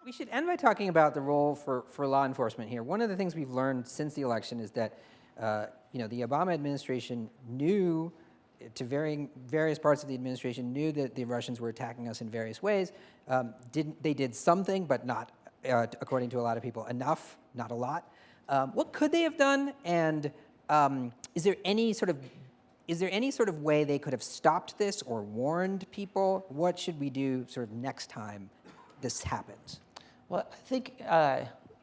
We should end by talking about the role for law enforcement here. One of the things we've learned since the election is that the Obama administration knew, to various parts of the administration, knew that the Russians were attacking us in various ways. They did something, but not, according to a lot of people, enough, not a lot. What could they have done? And is there any sort of way they could have stopped this or warned people? What should we do sort of next time this happens? Well, I think,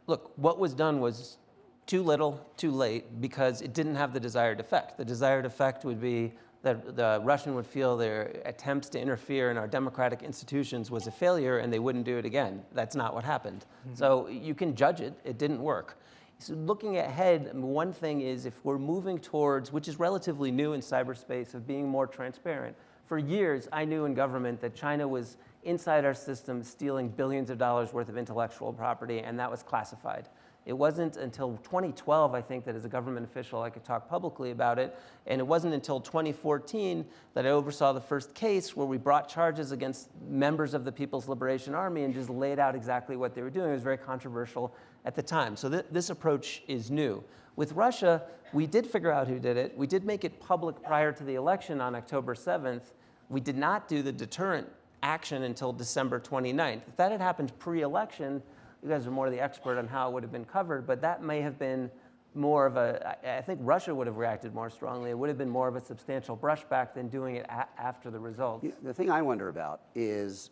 look, what was done was too little, too late, because it didn't have the desired effect. The desired effect would be that the Russian would feel their attempts to interfere in our democratic institutions was a failure and they wouldn't do it again. That's not what happened. Mm-hmm. So you can judge it, it didn't work. So looking ahead, one thing is if we're moving towards, which is relatively new in cyberspace, of being more transparent. For years, I knew in government that China was inside our system stealing billions of dollars worth of intellectual property, and that was classified. It wasn't until 2012, I think, that as a government official I could talk publicly about it, and it wasn't until 2014 that I oversaw the first case where we brought charges against members of the People's Liberation Army and just laid out exactly what they were doing. It was very controversial at the time. So this approach is new. With Russia, we did figure out who did it. We did make it public prior to the election on October 7th. We did not do the deterrent action until December 29th. If that had happened pre-election, you guys are more the expert on how it would have been covered, but that may have been more of I think Russia would have reacted more strongly. It would have been more of a substantial brushback than doing it after the results. The thing I wonder about is,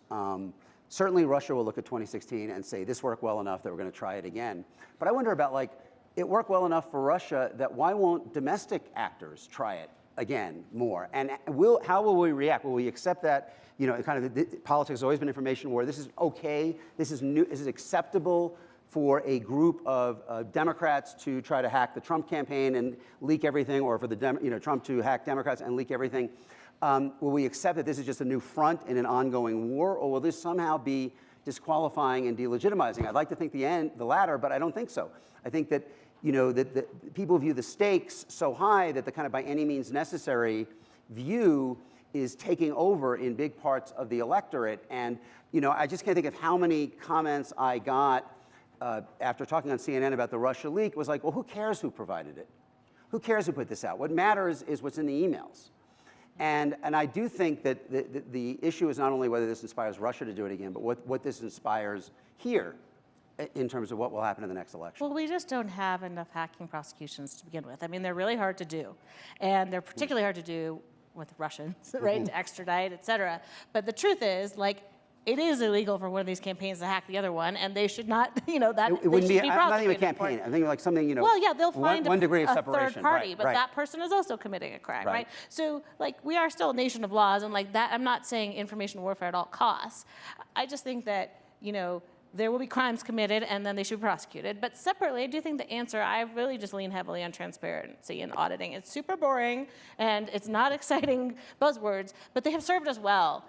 certainly Russia will look at 2016 and say, this worked well enough that we're going to try it again. But I wonder about, like, it worked well enough for Russia that why won't domestic actors try it again more? And how will we react? Will we accept that, politics has always been information war. This is okay. This is new. This is acceptable for a group of Democrats to try to hack the Trump campaign and leak everything, or for the Trump to hack Democrats and leak everything. Will we accept that this is just a new front in an ongoing war, or will this somehow be disqualifying and delegitimizing? I'd like to think the latter, but I don't think so. I think that that people view the stakes so high that the kind of by any means necessary view is taking over in big parts of the electorate. And I just can't think of how many comments I got after talking on CNN about the Russia leak. Was like, well, who cares who provided it? Who cares who put this out? What matters is what's in the emails. And I do think that the issue is not only whether this inspires Russia to do it again, but what this inspires here in terms of what will happen in the next election. Well, we just don't have enough hacking prosecutions to begin with. I mean, they're really hard to do. And they're particularly hard to do with Russians, right, to extradite, et cetera. But the truth is, like, it is illegal for one of these campaigns to hack the other one, and they should not, it wouldn't be. I'm not thinking of a campaign. I'm thinking like something, Well, yeah, they'll find one degree of a separation. third party, right, but right. that person is also committing a crime, right? So, like, we are still a nation of laws, and like that, I'm not saying information warfare at all costs. I just think that, there will be crimes committed and then they should be prosecuted. But separately, I do think the answer, I really just lean heavily on transparency and auditing. It's super boring and it's not exciting buzzwords, but they have served us well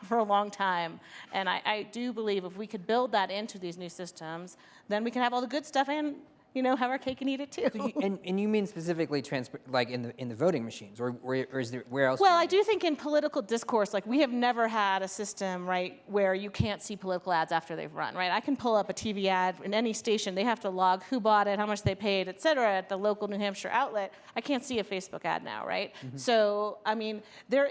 for a long time. And I do believe if we could build that into these new systems, then we can have all the good stuff and have our cake and eat it too. So and you mean specifically like in the voting machines, or is there where else? Well, I do think in political discourse, like we have never had a system, right, where you can't see political ads after they've run, right? I can pull up a TV ad in any station. They have to log who bought it, how much they paid, et cetera, at the local New Hampshire outlet. I can't see a Facebook ad now, right? Mm-hmm. So, I mean, there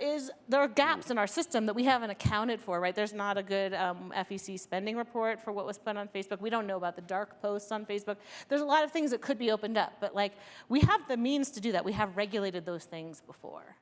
are gaps in our system that we haven't accounted for, right? There's not a good FEC spending report for what was spent on Facebook. We don't know about the dark posts on Facebook. There's a lot of things that could be opened up, but like we have the means to do that. We have regulated those things before.